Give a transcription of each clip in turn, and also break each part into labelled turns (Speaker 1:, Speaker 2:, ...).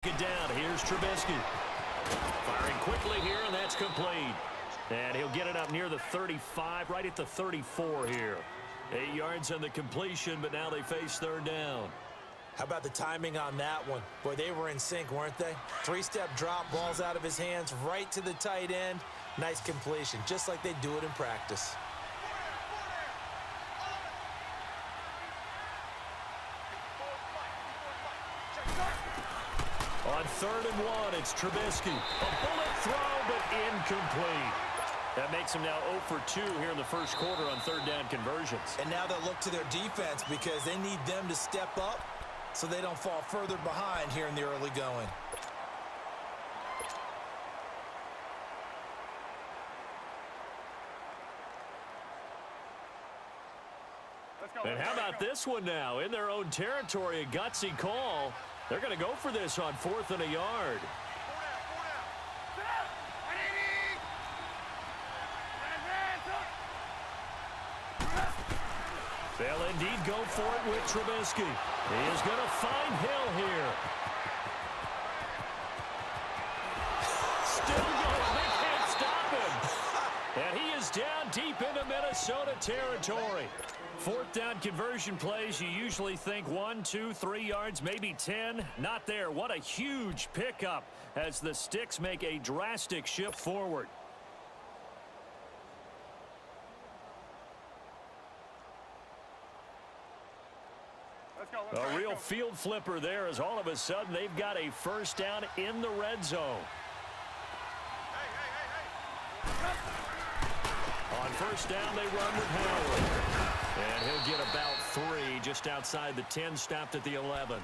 Speaker 1: Get down. Here's Trubisky. Firing quickly here, and that's complete. And he'll get it up near the 35, right at the 34 here. 8 yards on the completion, but now they face third down.
Speaker 2: How about the timing on that one? Boy, they were in sync, weren't they? 3-step drop, ball's out of his hands, right to the tight end. Nice completion, just like they do it in practice.
Speaker 1: On 3rd and 1, it's Trubisky. A bullet throw, but incomplete. That makes him now 0 for 2 here in the first quarter on third down conversions.
Speaker 2: And now they'll look to their defense because they need them to step up so they don't fall further behind here in the early going.
Speaker 1: And how about this one now? In their own territory, a gutsy call. They're going to go for this on 4th and a yard. They'll indeed go for it with Trubisky. He is going to find Hill here. Still going. They can't stop him. And he is down deep into Minnesota territory. 4th down conversion plays, you usually think 1, 2, 3 yards, maybe 10. Not there. What a huge pickup as the Sticks make a drastic shift forward. A real field flipper there as all of a sudden they've got a first down in the red zone. On first down, they run with Howard. And he'll get about 3 just outside the 10, stopped at the 11.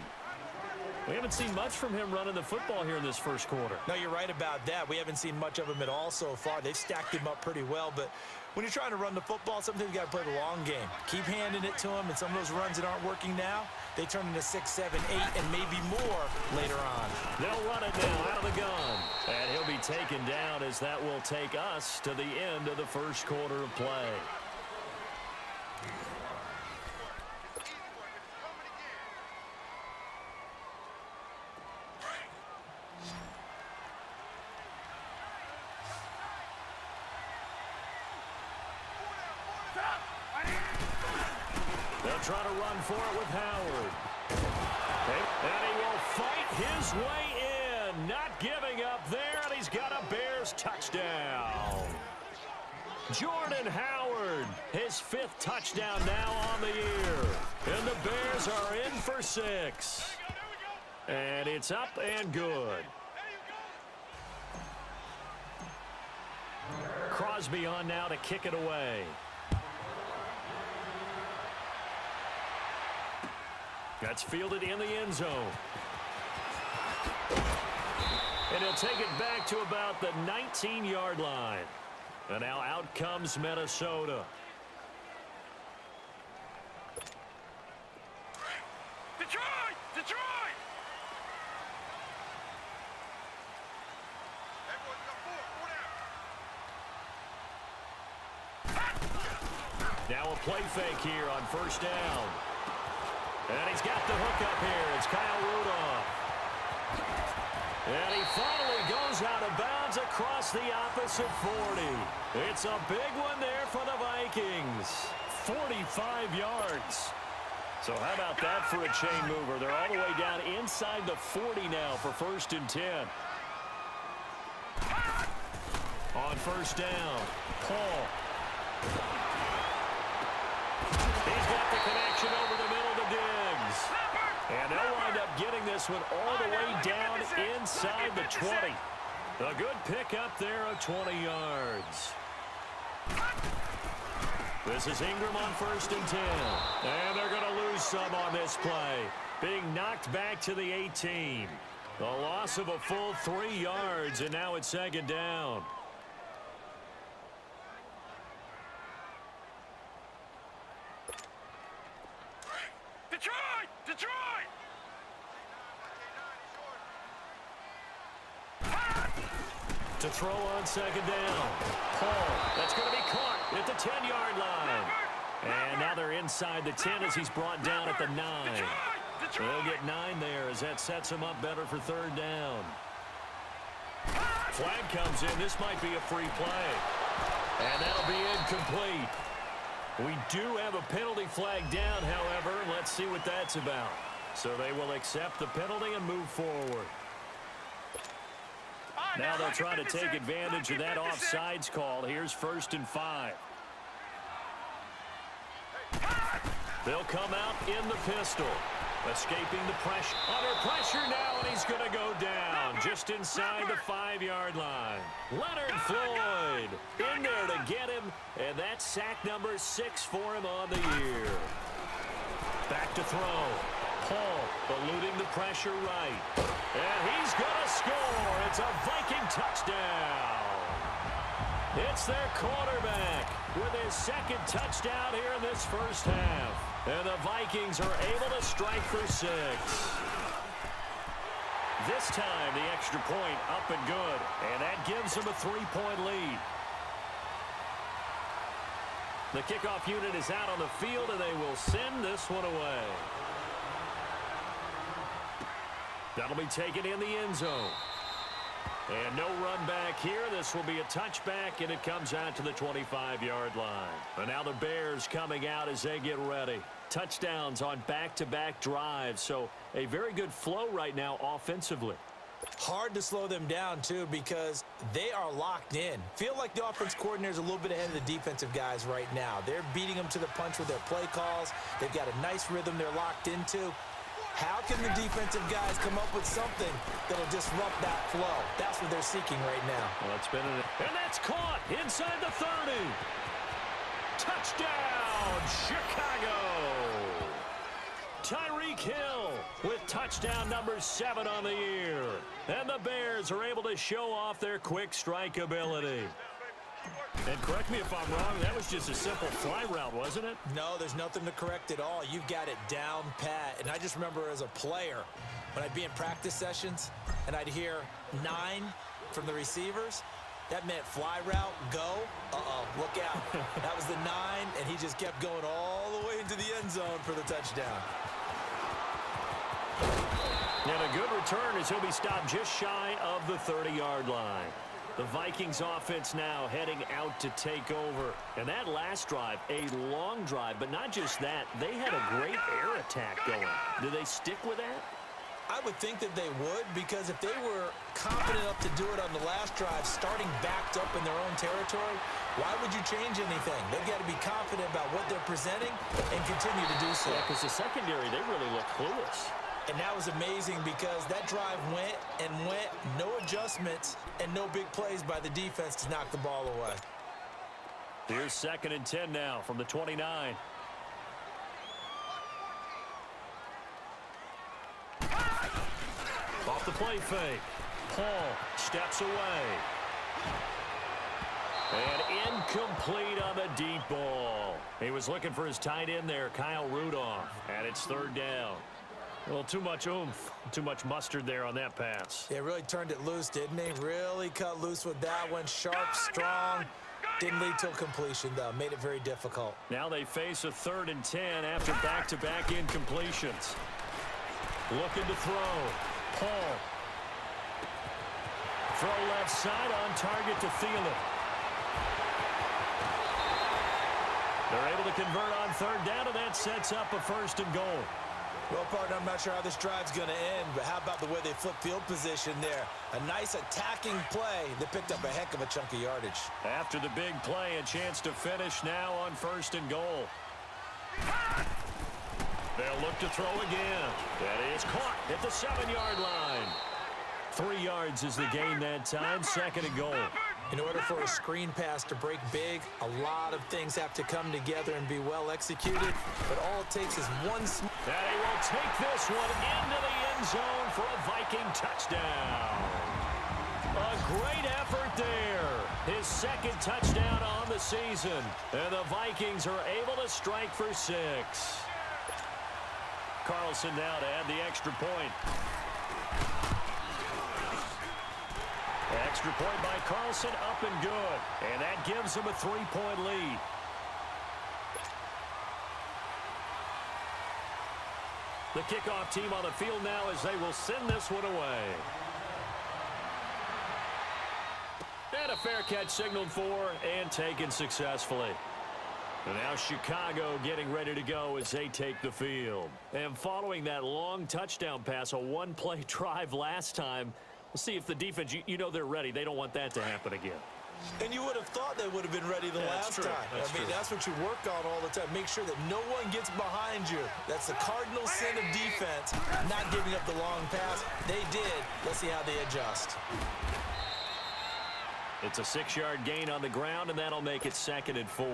Speaker 1: We haven't seen much from him running the football here in this first quarter.
Speaker 2: No, you're right about that. We haven't seen much of him at all so far. They've stacked him up pretty well, but when you're trying to run the football, sometimes you got to play the long game. Keep handing it to him, and some of those runs that aren't working now, they turn into 6, 7, 8, and maybe more later on.
Speaker 1: They'll run it now out of the gun. And he'll be taken down as that will take us to the end of the first quarter of play. They'll try to run for it with Howard. And he will fight his way in. Not giving up there, and he's got a Bears touchdown. Jordan Howard, his 5th touchdown now on the year. And the Bears are in for 6. And it's up and good. Crosby on now to kick it away. That's fielded in the end zone. And he'll take it back to about the 19-yard line. And now out comes Minnesota.
Speaker 3: Detroit! Detroit!
Speaker 1: Now a play fake here on first down. And he's got the hook up here. It's Kyle Rudolph. And he finally goes out of bounds across the opposite 40. It's a big one there for the Vikings. 45 yards. So how about that for a chain mover? They're all the way down inside the 40 now for 1st and 10. On first down, Paul. He's got the connection over the middle to Diggs. And they'll wind up getting this one all the way down inside the 20. A good pickup there of 20 yards. This is Ingram on 1st and 10. And they're going to lose some on this play. Being knocked back to the 18. A loss of a full 3 yards, and now it's 2nd down.
Speaker 3: Detroit! Detroit!
Speaker 1: To throw on 2nd down. Paul, that's going to be caught at the 10-yard line. And now they're inside the 10 as he's brought down at the 9. They'll get 9 there as that sets them up better for third down. Flag comes in. This might be a free play. And that'll be incomplete. We do have a penalty flag down, however. Let's see what that's about. So they will accept the penalty and move forward. Now they'll try to take advantage of that offsides call. Here's 1st and 5. They'll come out in the pistol. Escaping the pressure. Under pressure now, and he's going to go down just inside the 5-yard line. Leonard Floyd in there to get him, and that's sack number 6 for him on the year. Back to throw. Paul eluding the pressure right. And he's going to score. It's a Viking touchdown. It's their quarterback with his 2nd touchdown here in this first half. And the Vikings are able to strike for 6. This time, the extra point up and good. And that gives them a 3-point lead. The kickoff unit is out on the field, and they will send this one away. That'll be taken in the end zone. And no run back here. This will be a touchback, and it comes out to the 25-yard line. And now the Bears coming out as they get ready. Touchdowns on back-to-back drives, so a very good flow right now offensively.
Speaker 2: Hard to slow them down, too, because they are locked in. Feel like the offense coordinator is a little bit ahead of the defensive guys right now. They're beating them to the punch with their play calls. They've got a nice rhythm they're locked into. How can the defensive guys come up with something that'll disrupt that flow? That's what they're seeking right now.
Speaker 1: Well, it's been and that's caught inside the 30. Touchdown, Chicago! Tyreek Hill with touchdown number 7 on the year. And the Bears are able to show off their quick strike ability. And correct me if I'm wrong, that was just a simple fly route, wasn't it?
Speaker 2: No, there's nothing to correct at all. You've got it down pat. And I just remember as a player, when I'd be in practice sessions and I'd hear 9 from the receivers, that meant fly route, go. Look out. That was the 9, and he just kept going all the way into the end zone for the touchdown.
Speaker 1: And a good return as he'll be stopped just shy of the 30-yard line. The Vikings offense now heading out to take over. And that last drive, a long drive, but not just that. They had a great air attack going. Do they stick with that?
Speaker 2: I would think that they would, because if they were confident enough to do it on the last drive, starting backed up in their own territory, why would you change anything? They've got to be confident about what they're presenting and continue to do so.
Speaker 1: Yeah, because the secondary, they really look clueless.
Speaker 2: And that was amazing because that drive went and went, no adjustments, and no big plays by the defense to knock the ball away.
Speaker 1: Here's 2nd and 10 now from the 29. Off the play fake. Paul steps away. And incomplete on the deep ball. He was looking for his tight end there, Kyle Rudolph. And it's 3rd down. Well, too much oomph, too much mustard there on that pass.
Speaker 2: Yeah, really turned it loose, didn't he? Really cut loose with that one. Sharp, strong. Didn't lead to a completion, though. Made it very difficult.
Speaker 1: Now they face a 3rd and 10 after back-to-back incompletions. Looking to throw. Paul. Throw left side on target to Thielen. They're able to convert on 3rd down, and that sets up a 1st and goal.
Speaker 2: Well, partner, I'm not sure how this drive's going to end, but how about the way they flip field position there? A nice attacking play that picked up a heck of a chunk of yardage.
Speaker 1: After the big play, a chance to finish now on 1st and goal. They'll look to throw again. That is caught at the 7-yard line. 3 yards is the gain that time, 2nd and goal.
Speaker 2: In order for a screen pass to break big, a lot of things have to come together and be well executed. But all it takes is one.
Speaker 1: And he will take this one into the end zone for a Viking touchdown. A great effort there. His 2nd touchdown on the season. And the Vikings are able to strike for 6. Carlson now to add the extra point. Extra point by Carlson, up and good. And that gives him a 3-point lead. The kickoff team on the field now as they will send this one away. And a fair catch signaled for and taken successfully. And now Chicago getting ready to go as they take the field. And following that long touchdown pass, a one-play drive last time, we'll see if the defense, you know they're ready. They don't want that to happen again.
Speaker 2: And you would have thought they would have been ready the last time. That's what you work on all the time. Make sure that no one gets behind you. That's the cardinal sin of defense, not giving up the long pass. They did. Let's see how they adjust.
Speaker 1: It's a 6-yard gain on the ground, and that'll make it 2nd and 4.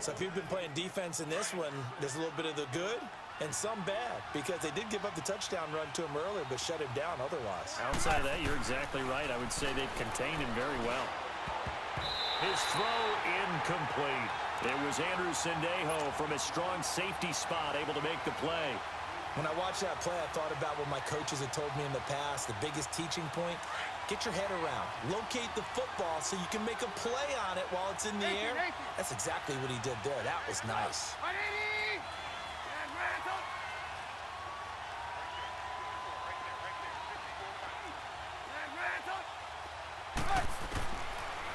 Speaker 2: So if you've been playing defense in this one, there's a little bit of the good and some bad, because they did give up the touchdown run to him earlier, but shut him down otherwise.
Speaker 4: Outside of that, you're exactly right. I would say they've contained him very well.
Speaker 1: His throw incomplete. It was Andrew Sendejo from a strong safety spot able to make the play.
Speaker 2: When I watched that play, I thought about what my coaches had told me in the past. The biggest teaching point, get your head around. Locate the football so you can make a play on it while it's in the air. That's exactly what he did there. That was nice.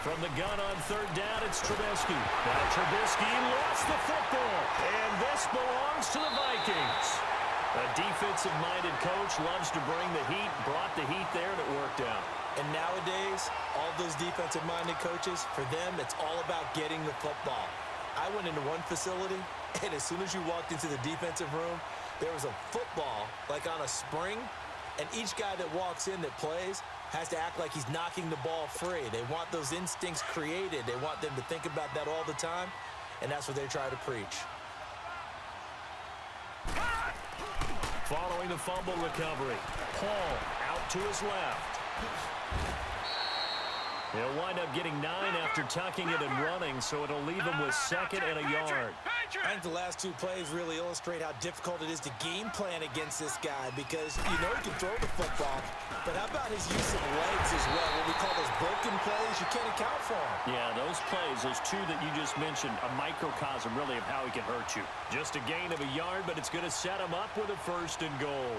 Speaker 1: From the gun on 3rd down, it's Trubisky. Now Trubisky lost the football, and this belongs to the Vikings. A defensive-minded coach loves to bring the heat, brought the heat there, and it worked out.
Speaker 2: And nowadays, all those defensive-minded coaches, for them, it's all about getting the football. I went into one facility, and as soon as you walked into the defensive room, there was a football, like on a spring, and each guy that walks in that plays has to act like he's knocking the ball free. They want those instincts created. They want them to think about that all the time, and that's what they try to preach.
Speaker 1: Following the fumble recovery, Paul out to his left. He'll wind up getting 9 after tucking it and running, so it'll leave him with 2nd and a yard.
Speaker 2: I think the last 2 plays really illustrate how difficult it is to game plan against this guy, because you know he can throw the football, but how about his use of legs as well? What we call those broken plays, you can't account for them.
Speaker 1: Yeah, those plays, those 2 that you just mentioned, a microcosm really of how he can hurt you. Just a gain of a yard, but it's going to set him up with a 1st and goal.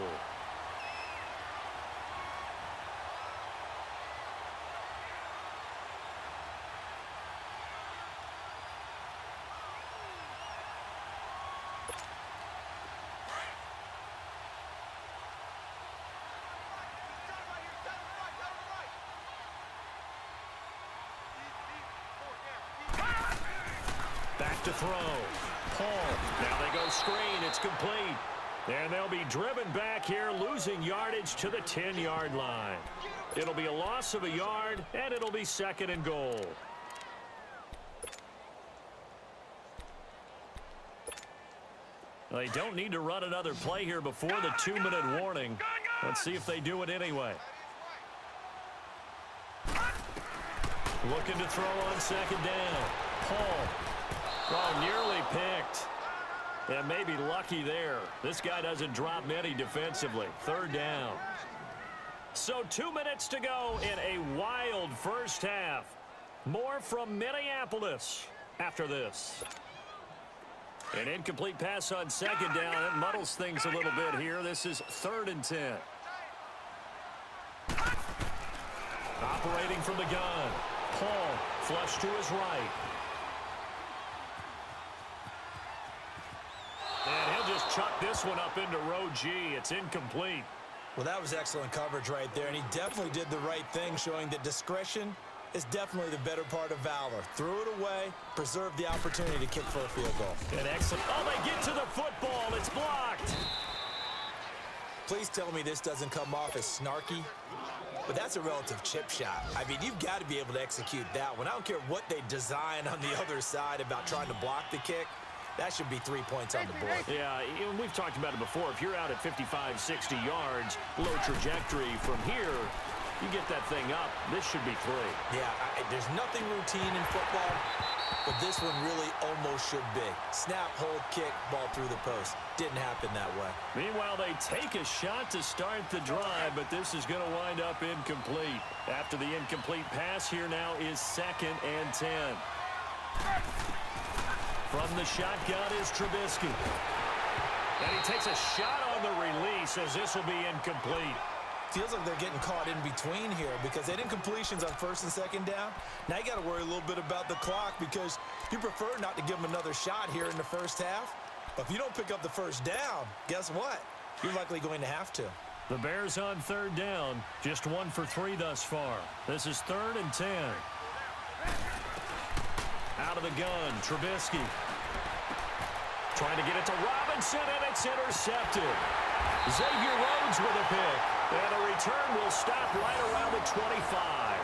Speaker 1: Back to throw. Paul. Now they go screen. It's complete. And they'll be driven back here, losing yardage to the 10-yard line. It'll be a loss of a yard, and it'll be 2nd and goal. They don't need to run another play here before the 2-minute warning. Let's see if they do it anyway. Looking to throw on 2nd down. Paul. Oh, nearly picked. And maybe lucky there. This guy doesn't drop many defensively. 3rd down. So 2 minutes to go in a wild first half. More from Minneapolis after this. An incomplete pass on 2nd down. It muddles things a little bit here. This is 3rd and 10. Operating from the gun. Paul flush to his right. And he'll just chuck this one up into row G. It's incomplete.
Speaker 2: Well, that was excellent coverage right there, and he definitely did the right thing, showing that discretion is definitely the better part of valor. Threw it away, preserved the opportunity to kick for a field goal.
Speaker 1: An excellent. Oh, they get to the football. It's blocked.
Speaker 2: Please tell me this doesn't come off as snarky, but that's a relative chip shot. I mean, you've got to be able to execute that one. I don't care what they design on the other side about trying to block the kick. That should be 3 points on the board.
Speaker 1: Yeah, we've talked about it before. If you're out at 55, 60 yards, low trajectory from here, you get that thing up, this should be 3.
Speaker 2: Yeah, there's nothing routine in football, but this one really almost should be. Snap, hold, kick, ball through the post. Didn't happen that way.
Speaker 1: Meanwhile, they take a shot to start the drive, but this is going to wind up incomplete. After the incomplete pass, here now is 2nd and 10. From the shotgun is Trubisky. And he takes a shot on the release as this will be incomplete.
Speaker 2: Feels like they're getting caught in between here because they didn't completions on first and second down. Now you got to worry a little bit about the clock because you prefer not to give them another shot here in the first half. But if you don't pick up the first down, guess what? You're likely going to have to.
Speaker 1: The Bears on third down, just 1 for 3 thus far. This is 3rd and 10. Out of the gun, Trubisky. Trying to get it to Robinson, and it's intercepted. Xavier Rhodes with a pick. And a return will stop right around the 25.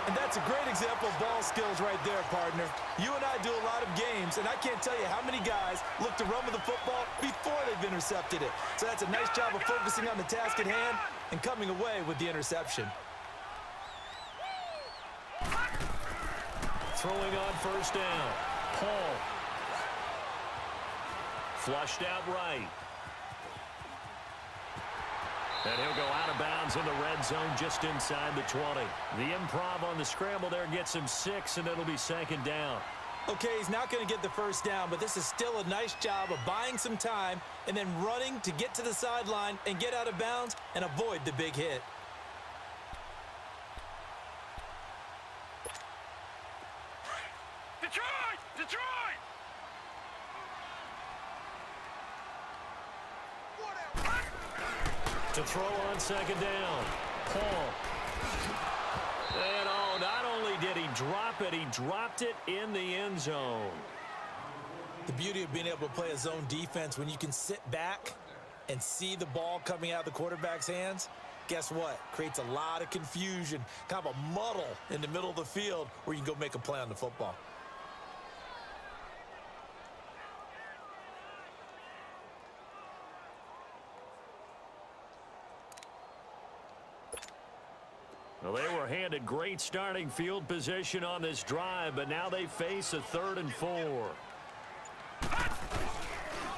Speaker 2: And that's a great example of ball skills right there, partner. You and I do a lot of games, and I can't tell you how many guys look to run with the football before they've intercepted it. So that's a nice job of focusing on the task at hand and coming away with the interception.
Speaker 1: Throwing on first down. Paul. Flushed out right. And he'll go out of bounds in the red zone just inside the 20. The improv on the scramble there gets him 6, and it'll be 2nd down.
Speaker 2: Okay, he's not going to get the first down, but this is still a nice job of buying some time and then running to get to the sideline and get out of bounds and avoid the big hit.
Speaker 3: Detroit! Detroit!
Speaker 1: To throw on 2nd down. Paul. And not only did he drop it, he dropped it in the end zone.
Speaker 2: The beauty of being able to play a zone defense when you can sit back and see the ball coming out of the quarterback's hands, guess what? Creates a lot of confusion, kind of a muddle in the middle of the field where you can go make a play on the football.
Speaker 1: Well, they were handed great starting field position on this drive, but now they face a 3rd and 4.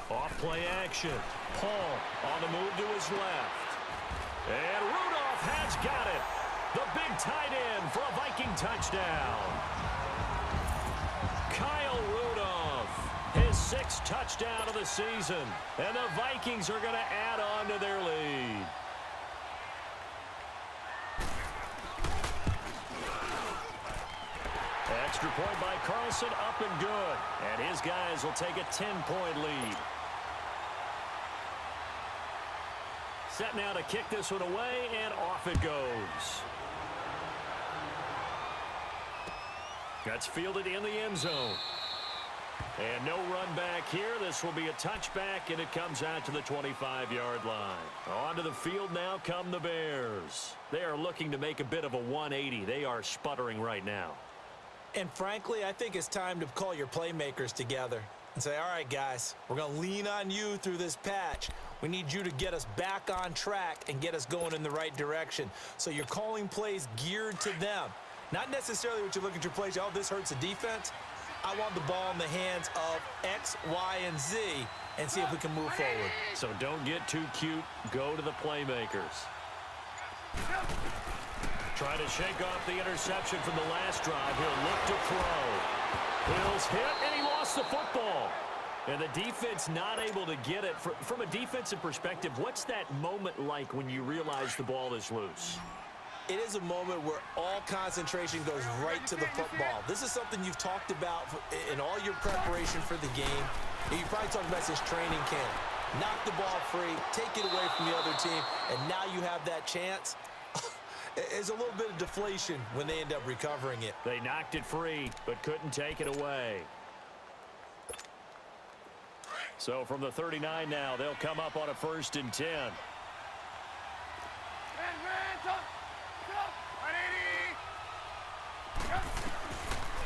Speaker 1: Off play action. Paul on the move to his left. And Rudolph has got it. The big tight end for a Viking touchdown. Kyle Rudolph, his 6th touchdown of the season. And the Vikings are going to add on to their lead. Extra point by Carlson, up and good. And his guys will take a 10-point lead. Set now to kick this one away, and off it goes. That's fielded in the end zone. And no run back here. This will be a touchback, and it comes out to the 25-yard line. Onto the field now come the Bears. They are looking to make a bit of a 180. They are sputtering right now.
Speaker 2: And frankly, I think it's time to call your playmakers together and say, all right, guys, we're going to lean on you through this patch. We need you to get us back on track and get us going in the right direction. So you're calling plays geared to them. Not necessarily what you look at your plays, oh, this hurts the defense. I want the ball in the hands of X, Y, and Z and see if we can move forward.
Speaker 1: So don't get too cute. Go to the playmakers. Try to shake off the interception from the last drive. He'll look to throw. Hill's hit, and he lost the football. And the defense not able to get it. From a defensive perspective, what's that moment like when you realize the ball is loose?
Speaker 2: It is a moment where all concentration goes right to the football. This is something you've talked about in all your preparation for the game. You probably talked about this training camp. Knock the ball free, take it away from the other team, and now you have that chance. It's a little bit of deflation when they end up recovering it.
Speaker 1: They knocked it free, but couldn't take it away. So from the 39 now, they'll come up on a 1st and 10.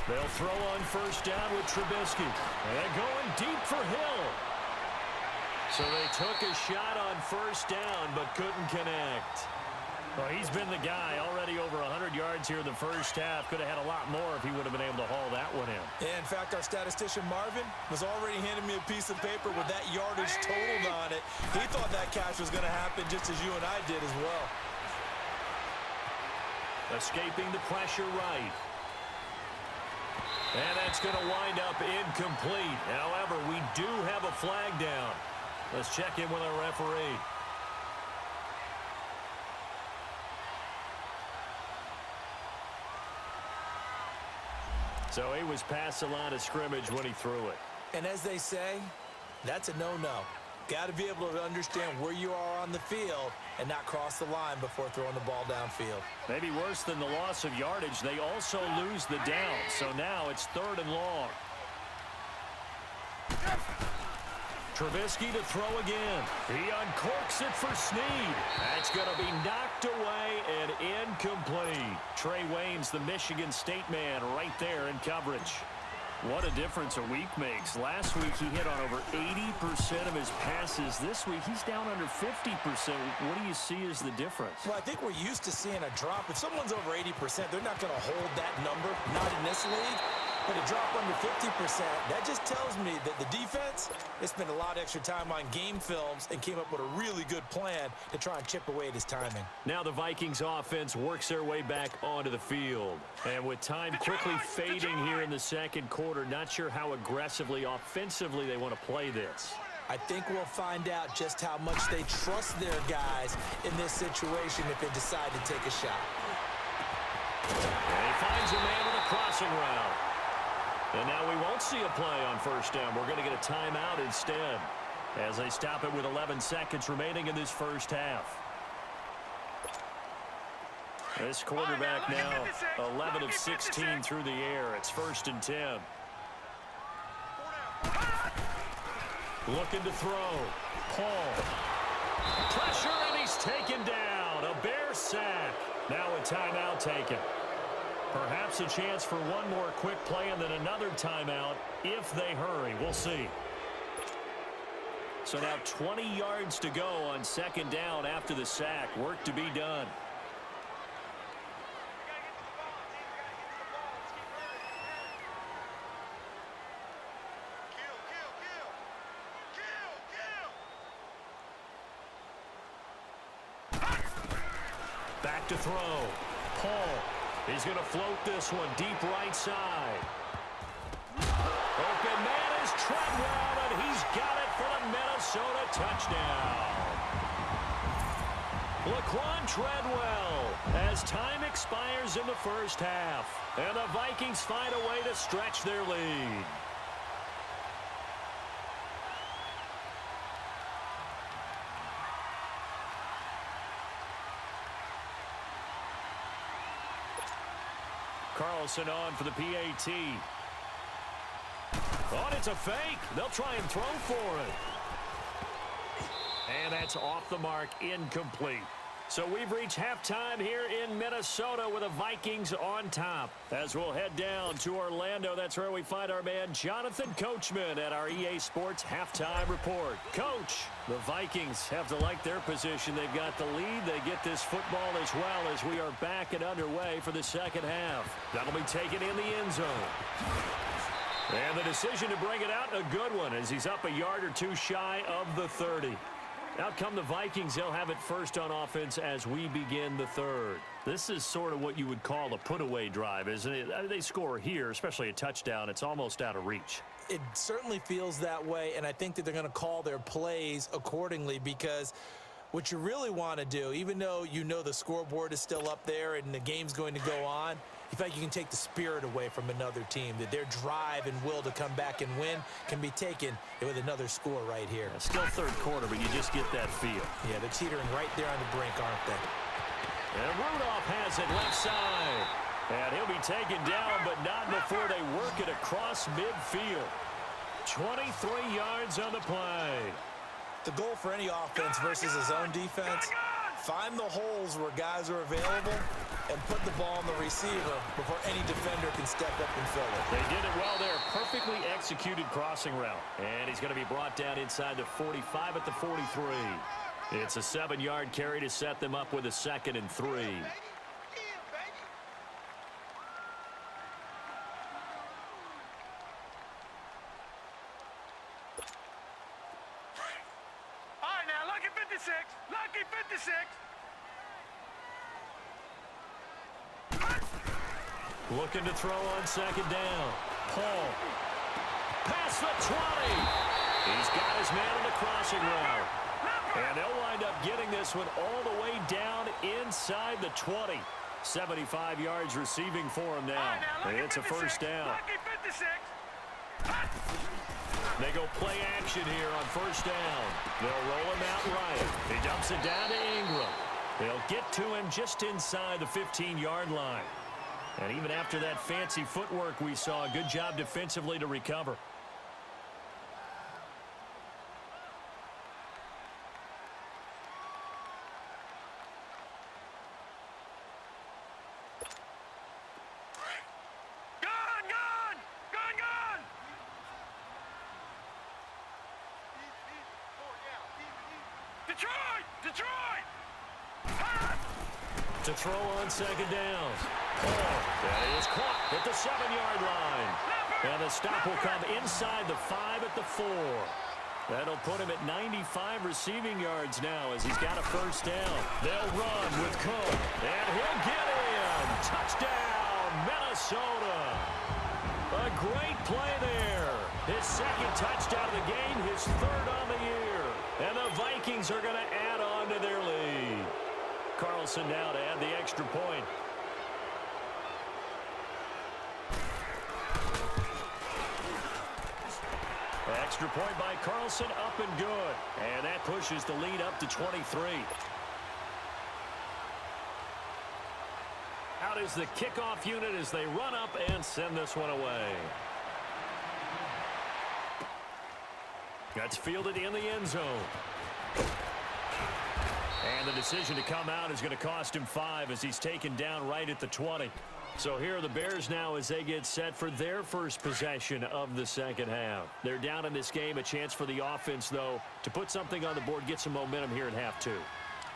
Speaker 1: They'll throw on first down with Trubisky. And going deep for Hill. So they took a shot on first down, but couldn't connect. Well, he's been the guy already over 100 yards here in the first half. Could have had a lot more if he would have been able to haul that one in.
Speaker 2: In fact, our statistician Marvin was already handing me a piece of paper with that yardage totaled on it. He thought that catch was going to happen just as you and I did as well.
Speaker 1: Escaping the pressure right. And that's going to wind up incomplete. However, we do have a flag down. Let's check in with our referee. So he was past the line of scrimmage when he threw it.
Speaker 2: And as they say, that's a no-no. Got to be able to understand where you are on the field and not cross the line before throwing the ball downfield.
Speaker 1: Maybe worse than the loss of yardage, they also lose the down. So now it's 3rd and long. Trubisky to throw again. He uncorks it for Snead. That's going to be knocked away and incomplete. Trey Waynes, the Michigan State man, right there in coverage. What a difference a week makes. Last week he hit on over 80% of his passes. This week he's down under 50%. What do you see as the difference?
Speaker 2: Well, I think we're used to seeing a drop. If someone's over 80%, they're not going to hold that number, not in this league. But a drop under 50%, that just tells me that the defense, they spent a lot of extra time on game films and came up with a really good plan to try and chip away at his timing.
Speaker 1: Now the Vikings offense works their way back onto the field. And with time quickly fading here in the second quarter, not sure how aggressively, offensively they want to play this.
Speaker 2: I think we'll find out just how much they trust their guys in this situation if they decide to take a shot.
Speaker 1: And he finds a man with a crossing route. And now we won't see a play on 1st down. We're going to get a timeout instead as they stop it with 11 seconds remaining in this first half. This quarterback now 11 of 16 through the air. It's 1st and 10. Looking to throw. Paul. Pressure, and he's taken down. A Bear sack. Now a timeout taken. Perhaps a chance for one more quick play and then another timeout if they hurry. We'll see. So now 20 yards to go on 2nd down after the sack. Work to be done. Back to throw. Paul. He's going to float this one deep right side. Open man is Treadwell, and he's got it for the Minnesota touchdown. Laquan Treadwell as time expires in the first half. And the Vikings find a way to stretch their lead. Carlson on for the PAT. Oh, it's a fake. They'll try and throw for it. And that's off the mark, incomplete. So we've reached halftime here in Minnesota with the Vikings on top. As we'll head down to Orlando, that's where we find our man Jonathan Coachman at our EA Sports Halftime Report. Coach, the Vikings have to like their position. They've got the lead. They get this football as well as we are back and underway for the second half. That'll be taken in the end zone. And the decision to bring it out, a good one, as he's up a yard or two shy of the 30. Out come the Vikings. They'll have it first on offense as we begin the third. This is sort of what you would call a put-away drive, isn't it? I mean, they score here, especially a touchdown. It's almost out of reach.
Speaker 2: It certainly feels that way, and I think that they're going to call their plays accordingly because what you really want to do, even though you know the scoreboard is still up there and the game's going to go on, you feel like you can take the spirit away from another team, that their drive and will to come back and win can be taken with another score right here.
Speaker 1: Still third quarter, but you just get that feel.
Speaker 2: Yeah, they're teetering right there on the brink, aren't they?
Speaker 1: And Rudolph has it left side. And he'll be taken down, but not before they work it across midfield. 23 yards on the play.
Speaker 2: The goal for any offense versus his own defense, find the holes where guys are available and put the ball on the receiver before any defender can step up and fill it.
Speaker 1: They did it well there. Perfectly executed crossing route. And he's going to be brought down inside the 45 at the 43. It's a 7-yard carry to set them up with a 2nd and 3.
Speaker 3: All right, now, lucky 56. Lucky 56.
Speaker 1: Looking to throw on 2nd down. Paul. Past the 20. He's got his man on the crossing route. And they'll wind up getting this one all the way down inside the 20. 75 yards receiving for him now. It's a first down. They go play action here on first down. They'll roll him out right. He dumps it down to Ingram. They'll get to him just inside the 15-yard line. And even after that fancy footwork we saw, a good job defensively to recover. To throw on second down. That is caught at the 7-yard line. And the stop will come inside the 5 at the 4. That'll put him at 95 receiving yards now as he's got a first down. They'll run with Cook. And he'll get in. Touchdown, Minnesota. A great play there. His second touchdown of the game, his third on the year. And the Vikings are going to add on to their lead. Carlson now to add the extra point. Extra point by Carlson, up and good. And that pushes the lead up to 23. Out is the kickoff unit as they run up and send this one away. That's fielded in the end zone. And the decision to come out is going to cost him 5 as he's taken down right at the 20. So here are the Bears now as they get set for their first possession of the second half. They're down in this game. A chance for the offense, though, to put something on the board, get some momentum here at half 2.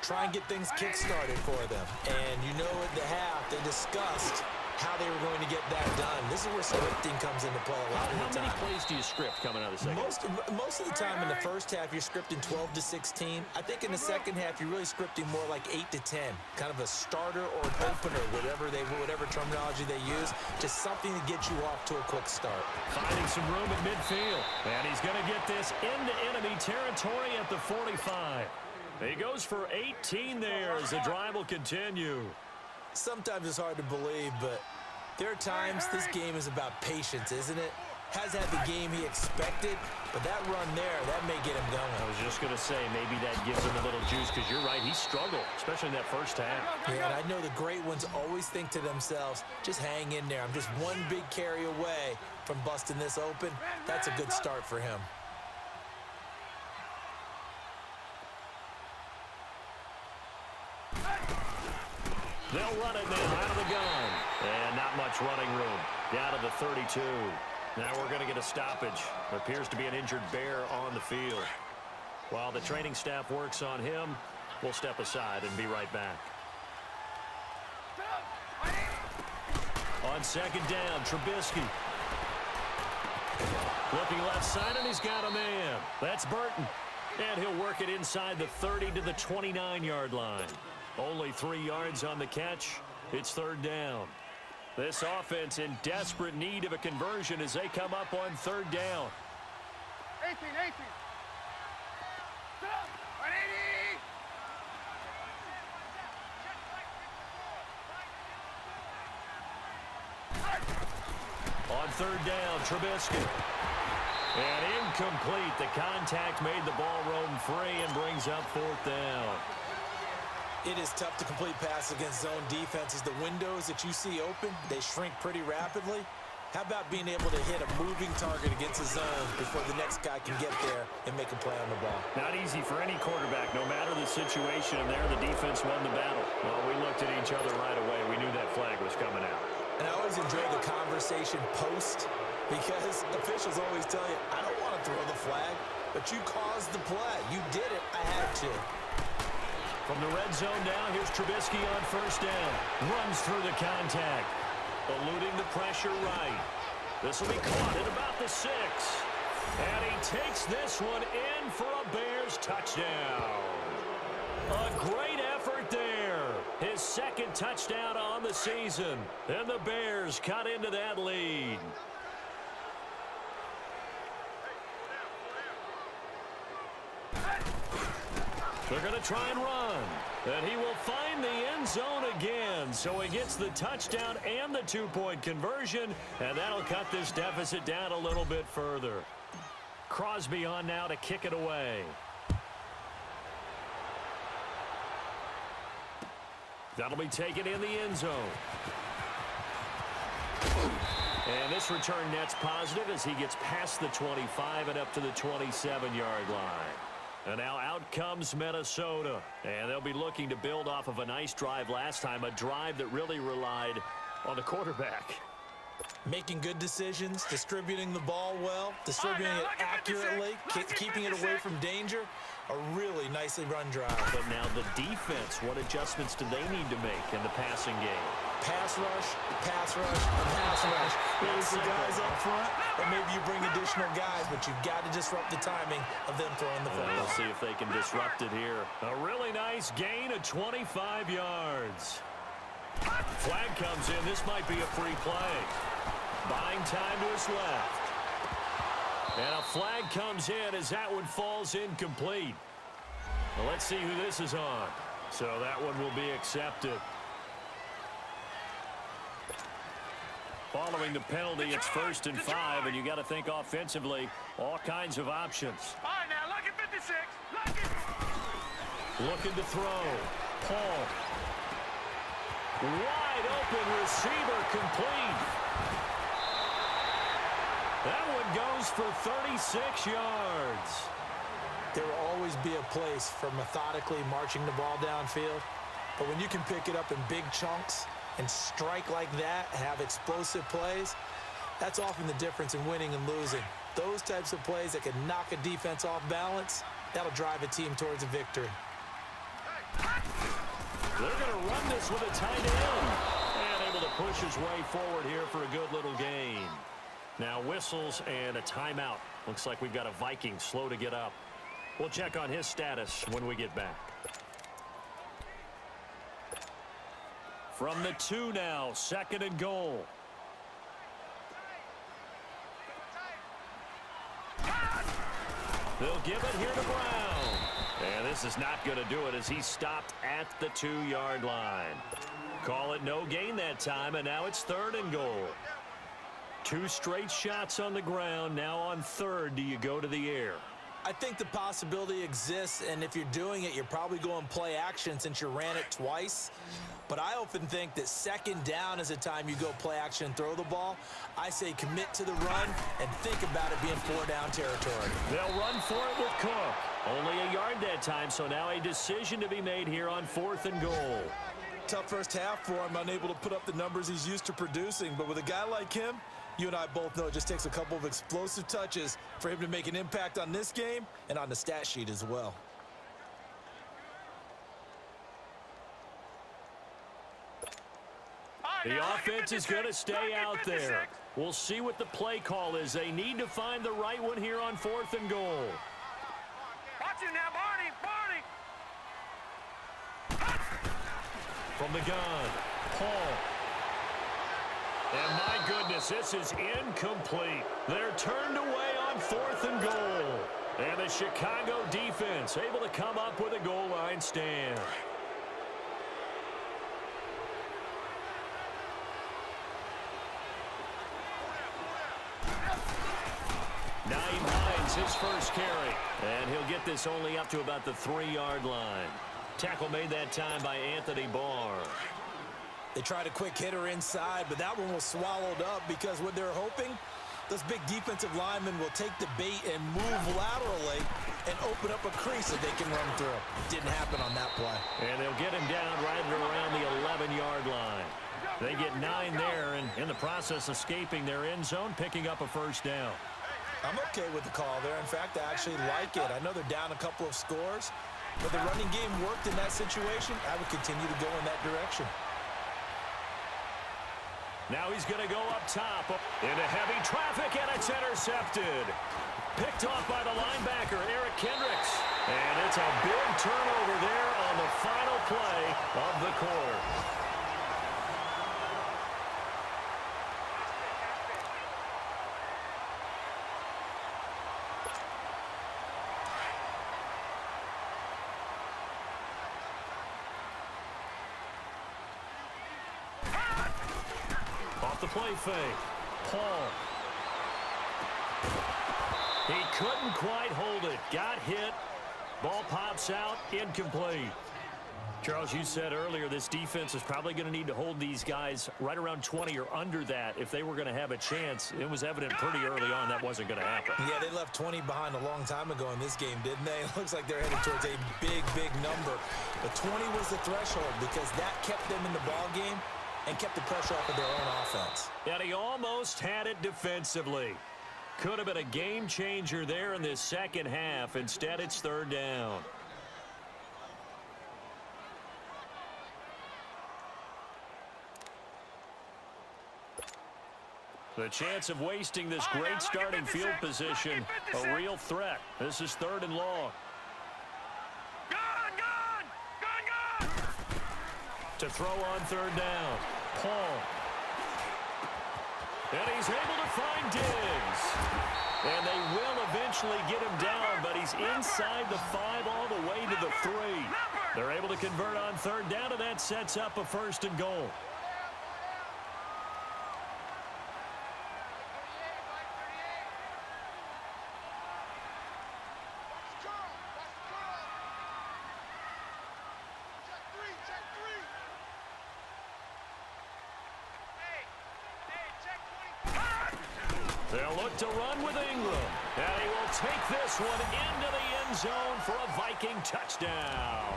Speaker 2: Try and get things kick-started for them. And you know at the half, they discussed how they were going to get that done. This is where scripting comes into play a lot of the time.
Speaker 1: How many plays do you script coming out of the second?
Speaker 2: Most of the time in the first half, you're scripting 12 to 16. I think in the second half, you're really scripting more like 8 to 10. Kind of a starter or an opener, whatever terminology they use. Just something to get you off to a quick start.
Speaker 1: Finding some room at midfield. And he's going to get this into enemy territory at the 45. He goes for 18 there as the drive will continue.
Speaker 2: Sometimes it's hard to believe, but there are times this game is about patience, isn't it? Has had the game he expected, but that run there, that may get him going.
Speaker 1: I was just going to say, maybe that gives him a little juice, because you're right, he struggled, especially in that first half.
Speaker 2: Yeah, and I know the great ones always think to themselves, just hang in there. I'm just one big carry away from busting this open. That's a good start for him.
Speaker 1: They'll run it now out of the gun. And not much running room. Down to the 32. Now we're going to get a stoppage. There appears to be an injured Bear on the field. While the training staff works on him, we'll step aside and be right back. On second down, Trubisky. Looking left side, and he's got a man. That's Burton. And he'll work it inside the 30 to the 29-yard line. Only 3 yards on the catch. It's third down. This offense in desperate need of a conversion as they come up on third down.
Speaker 3: 18.
Speaker 1: On third down, Trubisky. And incomplete. The contact made the ball roam free and brings up fourth down.
Speaker 2: It is tough to complete passes against zone defenses. The windows that you see open, they shrink pretty rapidly. How about being able to hit a moving target against a zone before the next guy can get there and make a play on the ball?
Speaker 1: Not easy for any quarterback, no matter the situation. And there, the defense won the battle. Well, we looked at each other right away. We knew that flag was coming out.
Speaker 2: And I always enjoy the conversation post because officials always tell you, I don't want to throw the flag, but you caused the play. You did it. I had to.
Speaker 1: From the red zone now, here's Trubisky on first down. Runs through the contact. Eluding the pressure right. This will be caught at about the 6. And he takes this one in for a Bears touchdown. A great effort there. His second touchdown on the season. And the Bears cut into that lead. They're going to try and run. And he will find the end zone again. So he gets the touchdown and the two-point conversion. And that'll cut this deficit down a little bit further. Crosby on now to kick it away. That'll be taken in the end zone. And this return net's positive as he gets past the 25 and up to the 27-yard line. And now out comes Minnesota. And they'll be looking to build off of a nice drive last time, a drive that really relied on the quarterback.
Speaker 2: Making good decisions, distributing the ball well, distributing it accurately, keeping it away from danger. A really nicely run drive.
Speaker 1: But now the defense, what adjustments do they need to make in the passing game?
Speaker 2: Pass rush, pass rush, pass rush. Maybe some guys up front, or maybe you bring additional guys, but you've got to disrupt the timing of them throwing the football.
Speaker 1: We'll see if they can disrupt it here. A really nice gain of 25 yards. Flag comes in. This might be a free play. Buying time to his left. And a flag comes in as that one falls incomplete. Well, let's see who this is on. So that one will be accepted. Following the penalty, it's 1st and 5, and you got to think offensively, all kinds of options.
Speaker 3: All right, now, lucky 56. Lucky.
Speaker 1: Looking to throw. Paul. Wide open receiver complete. That one goes for 36 yards.
Speaker 2: There will always be a place for methodically marching the ball downfield. But when you can pick it up in big chunks and strike like that, have explosive plays, that's often the difference in winning and losing. Those types of plays that can knock a defense off balance, that'll drive a team towards a victory.
Speaker 1: They're going to run this with a tight end. And able to push his way forward here for a good little gain. Now whistles and a timeout. Looks like we've got a Viking slow to get up. We'll check on his status when we get back. From the 2 now, 2nd and goal. They'll give it here to Brown. And this is not going to do it as he stopped at the 2-yard line. Call it no gain that time, and now it's 3rd and goal. 2 straight shots on the ground. Now on 3rd, do you go to the air?
Speaker 2: I think the possibility exists, and if you're doing it, you're probably going play action since you ran it twice. But I often think that 2nd down is a time you go play action and throw the ball. I say commit to the run and think about it being 4-down territory.
Speaker 1: They'll run for it with Cook. Only a yard that time, so now a decision to be made here on 4th and goal.
Speaker 2: Tough first half for him, unable to put up the numbers he's used to producing. But with a guy like him, you and I both know it just takes a couple of explosive touches for him to make an impact on this game and on the stat sheet as well.
Speaker 1: The offense is going to stay out there. We'll see what the play call is. They need to find the right one here on 4th and goal.
Speaker 3: Watch it now, Barney.
Speaker 1: From the gun, Paul. And my goodness, this is incomplete. They're turned away on 4th and goal. And the Chicago defense able to come up with a goal line stand. 9-9's his first carry. And he'll get this only up to about the 3-yard line. Tackle made that time by Anthony Barr.
Speaker 2: They tried a quick hitter inside, but that one was swallowed up because what they're hoping, those big defensive linemen will take the bait and move laterally and open up a crease that they can run through. Didn't happen on that play.
Speaker 1: And they'll get him down right around the 11-yard line. They get 9 there, and in the process escaping their end zone, picking up a 1st down.
Speaker 2: I'm okay with the call there. In fact, I actually like it. I know they're down a couple of scores, but the running game worked in that situation. I would continue to go in that direction.
Speaker 1: Now he's going to go up top into heavy traffic, and it's intercepted. Picked off by the linebacker, Eric Kendricks. And it's a big turnover there on the final play of the quarter. the play fake. Paul. He couldn't quite hold it. Got hit. Ball pops out. Incomplete. Charles, you said earlier this defense is probably going to need to hold these guys right around 20 or under that if they were going to have a chance. It was evident pretty early on that wasn't going to happen.
Speaker 2: Yeah, they left 20 behind a long time ago in this game, didn't they? It looks like they're headed towards a big, big number. But 20 was the threshold because that kept them in the ball game and kept the pressure off of their own offense.
Speaker 1: And he almost had it defensively. Could have been a game changer there in this second half. Instead, it's third down. The chance of wasting this great starting field position, a real threat. This is third and long. To throw on third down. Paul. And he's able to find Diggs. And they will eventually get him down, but he's inside the 5 all the way to the 3. They're able to convert on third down, and that sets up a first and goal. They'll look to run with Ingram. And he will take this one into the end zone for a Viking touchdown.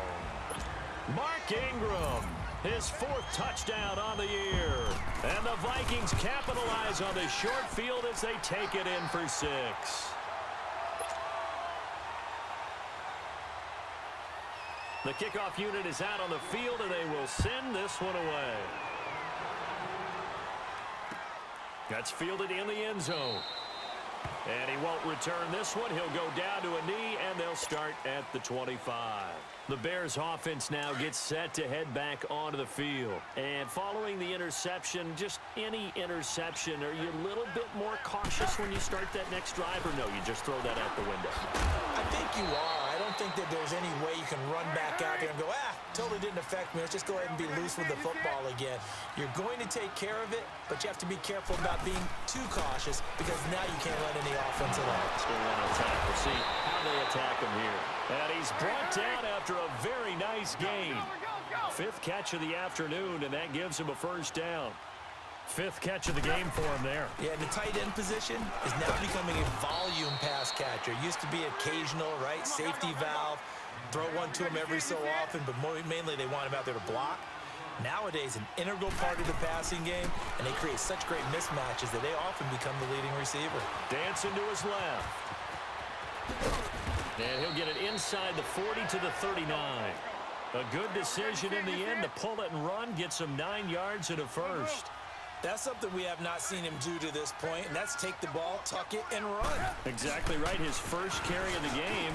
Speaker 1: Mark Ingram, his 4th touchdown on the year. And the Vikings capitalize on the short field as they take it in for 6. The kickoff unit is out on the field, and they will send this one away. That's fielded in the end zone. And he won't return this one. He'll go down to a knee, and they'll start at the 25. The Bears offense now gets set to head back onto the field. And following the interception, just any interception, are you a little bit more cautious when you start that next drive, or no, you just throw that out the window?
Speaker 2: I think you are. I don't think that there's any way you can run back out there and go, totally didn't affect me. Let's just go ahead and be loose with the football again. You're going to take care of it, but you have to be careful about being too cautious because now you can't run any offense at all.
Speaker 1: Still want to attack. We'll see how they attack him here. And he's brought down after a very nice game. 5th catch of the afternoon, and that gives him a first down. 5th catch of the game for him there.
Speaker 2: Yeah, the tight end position is now becoming a volume pass catcher. Used to be occasional, right? Safety valve. Throw one to him every so often, but mainly they want him out there to block. Nowadays, an integral part of the passing game, and they create such great mismatches that they often become the leading receiver.
Speaker 1: Dancing to his left. And he'll get it inside the 40 to the 39. A good decision in the end to pull it and run, get some 9 yards and a first.
Speaker 2: That's something we have not seen him do to this point, and that's take the ball, tuck it, and run.
Speaker 1: Exactly right. His first carry of the game.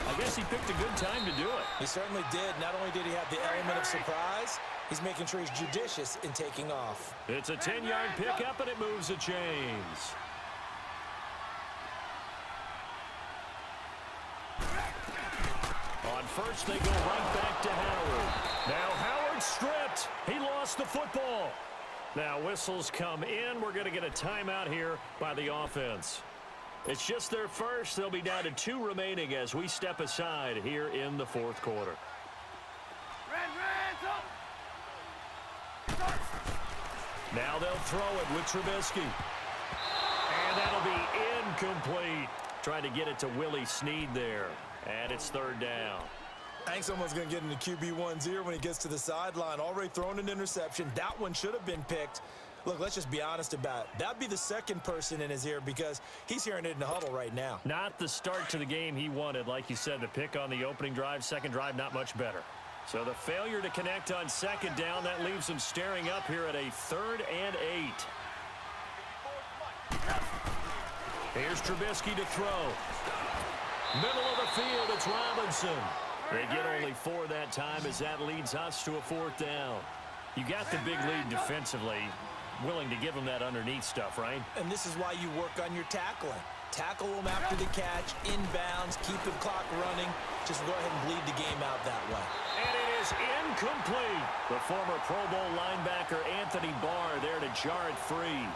Speaker 1: I guess he picked a good time to do it.
Speaker 2: He certainly did. Not only did he have the element of surprise, he's making sure he's judicious in taking off.
Speaker 1: It's a 10-yard pickup, and it moves the chains. On first, they go right back to Howard. Now Howard stripped. He lost the football. Now whistles come in. We're going to get a timeout here by the offense. It's just their first. They'll be down to 2 remaining as we step aside here in the 4th quarter. Now they'll throw it with Trubisky. And that'll be incomplete. Trying to get it to Willie Snead there. And it's third down.
Speaker 2: I think someone's going to get into QB1's ear when he gets to the sideline. Already thrown an interception. That one should have been picked. Look, let's just be honest about it. That'd be the second person in his ear because he's hearing it in the huddle right now.
Speaker 1: Not the start to the game he wanted. Like you said, the pick on the opening drive, second drive, not much better. So the failure to connect on second down, that leaves him staring up here at a 3rd and 8. Here's Trubisky to throw. Middle of the field, it's Robinson. They get only 4 that time as that leads us to a 4th down. You got the big lead defensively. Willing to give them that underneath stuff, right?
Speaker 2: And this is why you work on your tackling. Tackle them after the catch, inbounds, keep the clock running. Just go ahead and bleed the game out that way.
Speaker 1: And it is incomplete. The former Pro Bowl linebacker Anthony Barr there to jar it free.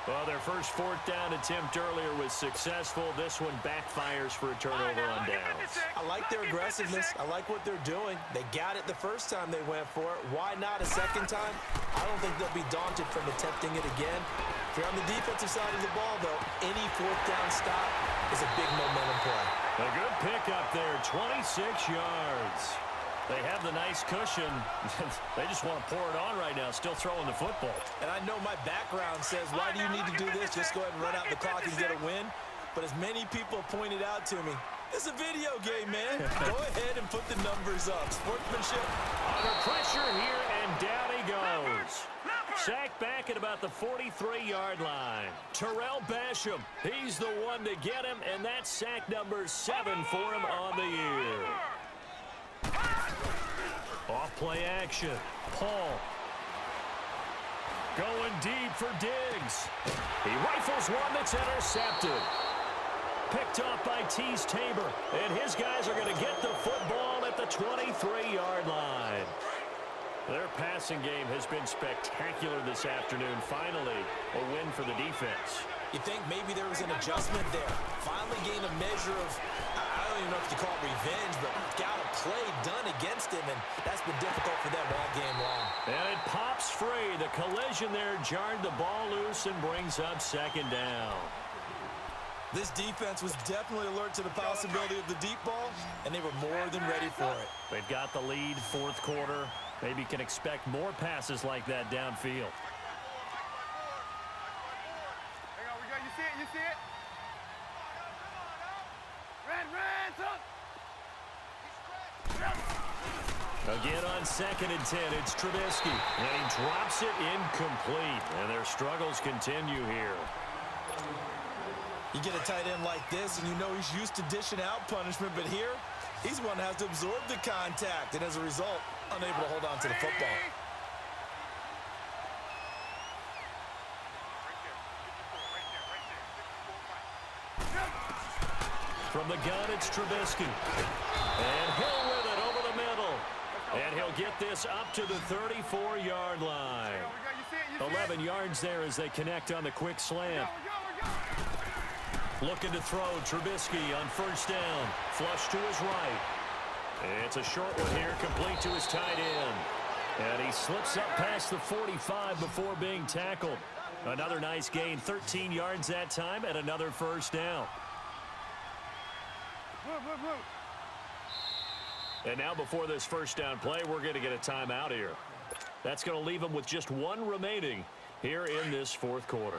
Speaker 1: Well, their first fourth down attempt earlier was successful. This one backfires for a turnover on downs.
Speaker 2: I like their aggressiveness. I like what they're doing. They got it the first time they went for it. Why not a second time? I don't think they'll be daunted from attempting it again. If you're on the defensive side of the ball, though, any fourth down stop is a big momentum play.
Speaker 1: A good pickup there, 26 yards. They have the nice cushion. They just want to pour it on right now, still throwing the football.
Speaker 2: And I know my background says, why do you need to do this? Just go ahead and run out the clock and get a win. But as many people pointed out to me, it's a video game, man. Go ahead and put the numbers up. Sportsmanship.
Speaker 1: Under pressure here, and down he goes. Sacked back at about the 43-yard line. Terrell Basham, he's the one to get him, and that's sack number 7 for him on the year. Off-play action. Paul. Going deep for Diggs. He rifles one that's intercepted. Picked off by Tease Tabor. And his guys are going to get the football at the 23-yard line. Their passing game has been spectacular this afternoon. Finally, a win for the defense.
Speaker 2: You think maybe there was an adjustment there. Finally gained a measure of, I don't even know if you call it revenge, but got a play done against him, and that's been difficult for them all game long.
Speaker 1: And it pops free. The collision there jarred the ball loose and brings up second down.
Speaker 2: This defense was definitely alert to the possibility of the deep ball, and they were more than ready for it.
Speaker 1: They've got the lead, fourth quarter. Maybe can expect more passes like that downfield.
Speaker 3: You see it? Run,
Speaker 1: Again on 2nd and 10, it's Trubisky. And he drops it incomplete. And their struggles continue here.
Speaker 2: You get a tight end like this, and you know he's used to dishing out punishment, but here, he's one that has to absorb the contact, and as a result, unable to hold on to the football.
Speaker 1: From the gun, it's Trubisky. And Hill with it over the middle. And he'll get this up to the 34-yard line. 11 yards there as they connect on the quick slant. Looking to throw, Trubisky on first down. Flush to his right. It's a short one here, complete to his tight end. And he slips up past the 45 before being tackled. Another nice gain, 13 yards that time, and another first down. And now before this first down play, we're going to get a timeout here. That's going to leave them with just one remaining here in this fourth quarter.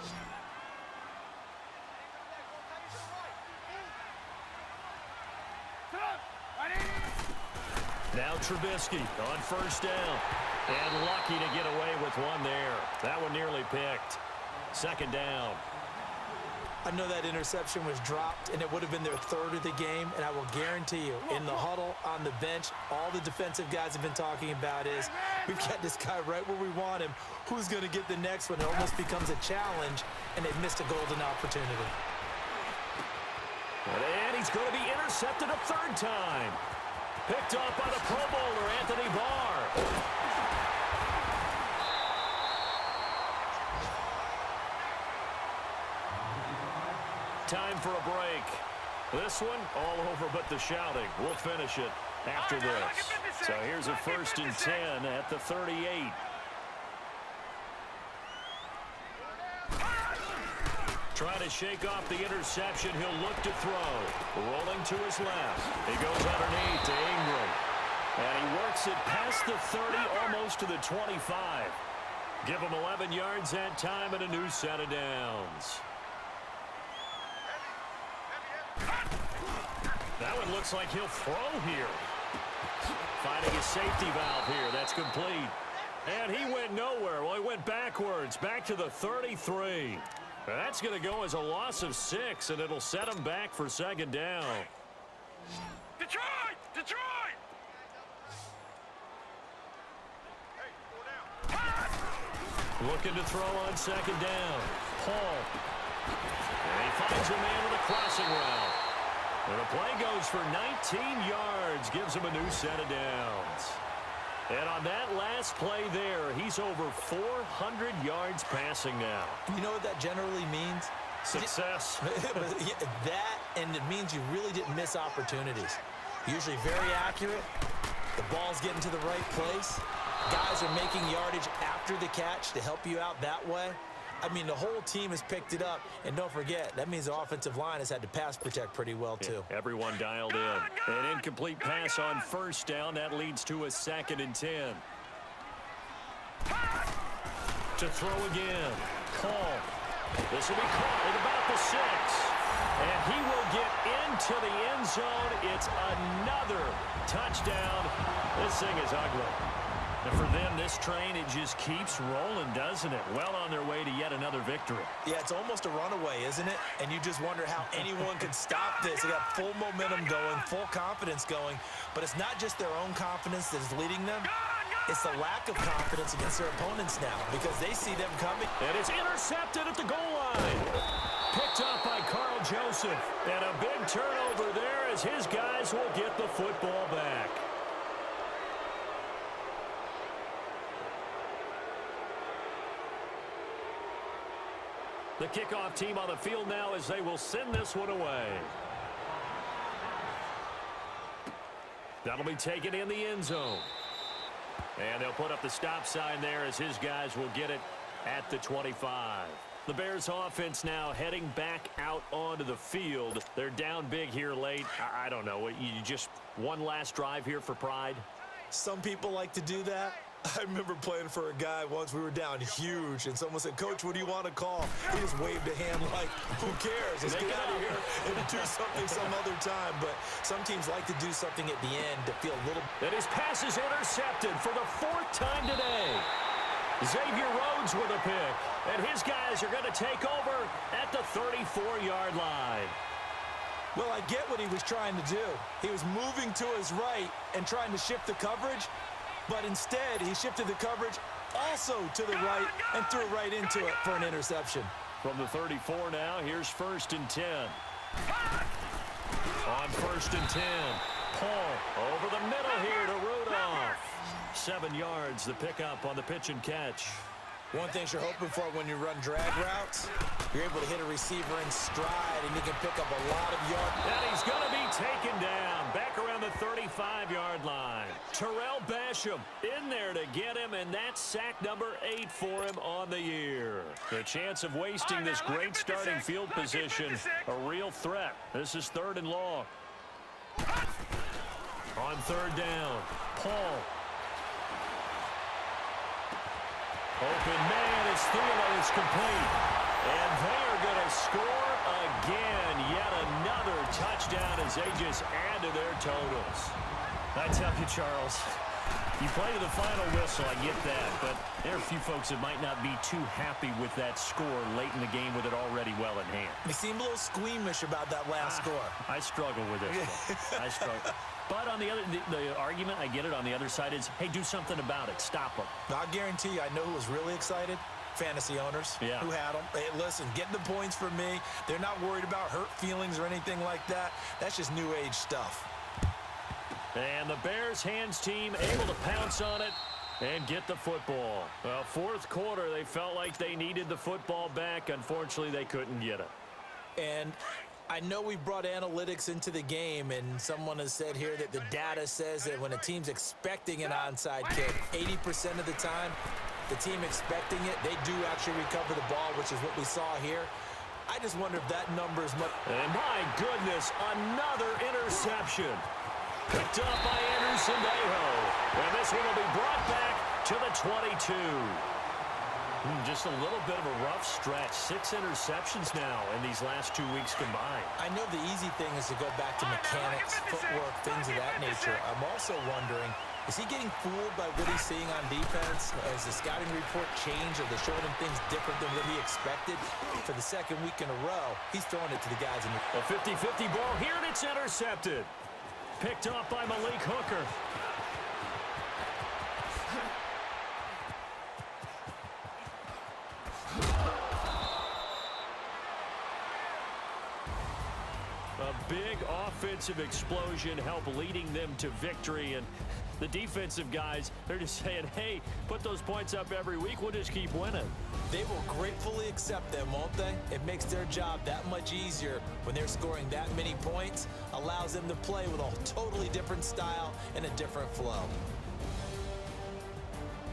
Speaker 1: Now Trubisky on first down. And lucky to get away with one there. That one nearly picked. Second down.
Speaker 2: I know that interception was dropped, and it would have been their third of the game, and I will guarantee you, in the huddle, on the bench, all the defensive guys have been talking about is, we've got this guy right where we want him. Who's going to get the next one? It almost becomes a challenge, and they've missed a golden opportunity.
Speaker 1: And he's going to be intercepted a third time. Picked off by the Pro Bowler, Anthony Barr. Time for a break. This one, all over but the shouting. We'll finish it after this. So here's a 1st and 10 at the 38. Trying to shake off the interception. He'll look to throw. Rolling to his left. He goes underneath to Ingram. And he works it past the 30, almost to the 25. Give him 11 yards that time and a new set of downs. That one looks like he'll throw here. Finding his safety valve here. That's complete. And he went nowhere. Well, he went backwards. Back to the 33. That's going to go as a loss of 6, and it'll set him back for second down.
Speaker 3: Detroit! Detroit!
Speaker 1: Looking to throw on second down. Paul. And he finds a man with a crossing route. And the play goes for 19 yards. Gives him a new set of downs. And on that last play there, he's over 400 yards passing now.
Speaker 2: You know what that generally means?
Speaker 1: Success.
Speaker 2: That, and it means you really didn't miss opportunities. Usually very accurate. The ball's getting to the right place. Guys are making yardage after the catch to help you out that way. I mean, the whole team has picked it up. And don't forget, that means the offensive line has had to pass protect pretty well, too.
Speaker 1: Yeah, everyone dialed in. An incomplete pass on first down. That leads to a 2nd and 10. To throw again. Paul. This will be caught at about the 6. And he will get into the end zone. It's another touchdown. This thing is ugly. And for them, this train, it just keeps rolling, doesn't it? Well on their way to yet another victory.
Speaker 2: Yeah, it's almost a runaway, isn't it? And you just wonder how anyone can stop this. They got full momentum going, full confidence going. But it's not just their own confidence that is leading them. It's the lack of confidence against their opponents now because they see them coming.
Speaker 1: And it's intercepted at the goal line. Picked up by Carl Joseph. And a big turnover there as his guys will get the football back. The kickoff team on the field now as they will send this one away. That'll be taken in the end zone. And they'll put up the stop sign there as his guys will get it at the 25. The Bears offense now heading back out onto the field. They're down big here late. I don't know. You just one last drive here for pride?
Speaker 2: Some people like to do that. I remember playing for a guy once. We were down huge, and someone said, "Coach, what do you want to call?" He just waved a hand like, who cares? Let's get out of here and do something some other time. But some teams like to do something at the end to feel a little...
Speaker 1: And his pass is intercepted for the 4th time today. Xavier Rhodes with a pick, and his guys are going to take over at the 34-yard line.
Speaker 2: Well, I get what he was trying to do. He was moving to his right and trying to shift the coverage. But instead, he shifted the coverage also to the right and threw it right into it for an interception.
Speaker 1: From the 34 now, here's 1st and 10. On 1st and 10, Paul over the middle here to Rudolph. 7 yards, the pickup on the pitch and catch.
Speaker 2: One thing you're hoping for when you run drag routes, you're able to hit a receiver in stride, and you can pick up a lot of yards.
Speaker 1: And he's going to be taken down back around the 35-yard line. Terrell Basham in there to get him, and that's sack number 8 for him on the year. The chance of wasting this great starting field position, a real threat. This is 3rd and long. On 3rd down, Paul. Open man, it's Thielen, it's complete. And they are going to score again. Yet another touchdown as they just add to their totals.
Speaker 4: I tell you, Charles, you play to the final whistle, I get that. But there are a few folks that might not be too happy with that score late in the game with it already well in hand.
Speaker 2: You seem a little squeamish about that last score.
Speaker 4: I struggle with this one. I struggle. But on the other, the argument, I get it, on the other side is, hey, do something about it. Stop them.
Speaker 2: I guarantee you, I know who was really excited. Fantasy owners who had them. Hey, listen, get the points for me. They're not worried about hurt feelings or anything like that. That's just new age stuff.
Speaker 1: And the Bears hands team able to pounce on it and get the football. Well, 4th quarter, they felt like they needed the football back. Unfortunately, they couldn't get it.
Speaker 2: And I know we brought analytics into the game, and someone has said here that the data says that when a team's expecting an onside kick, 80% of the time, the team expecting it, they do actually recover the ball, which is what we saw here. I just wonder if that number is much...
Speaker 1: And my goodness, another interception. Picked up by Anderson Dejo. And this one will be brought back to the 22. Just a little bit of a rough stretch. 6 interceptions now in these last 2 weeks combined.
Speaker 2: I know the easy thing is to go back to mechanics, footwork, things of that nature. I'm also wondering, is he getting fooled by what he's seeing on defense? Has the scouting report changed? Are they showing him things different than what he expected? For the 2nd week in a row, he's throwing it to the guys in the...
Speaker 1: A 50-50 ball here, and it's intercepted. Picked up by Malik Hooker. A big offensive explosion helped leading them to victory, and
Speaker 4: The defensive guys, they're just saying, hey, put those points up every week. We'll just keep winning.
Speaker 2: They will gratefully accept them, won't they? It makes their job that much easier when they're scoring that many points, allows them to play with a totally different style and a different flow.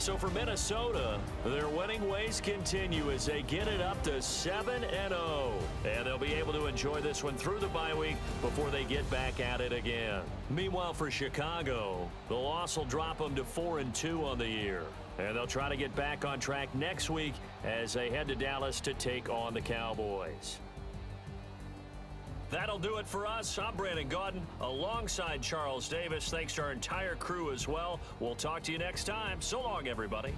Speaker 4: So for Minnesota, their winning ways continue as they get it up to 7-0. And they'll be able to enjoy this one through the bye week before they get back at it again. Meanwhile, for Chicago, the loss will drop them to 4-2 on the year. And they'll try to get back on track next week as they head to Dallas to take on the Cowboys. That'll do it for us. I'm Brandon Gaudin alongside Charles Davis. Thanks to our entire crew as well. We'll talk to you next time. So long, everybody.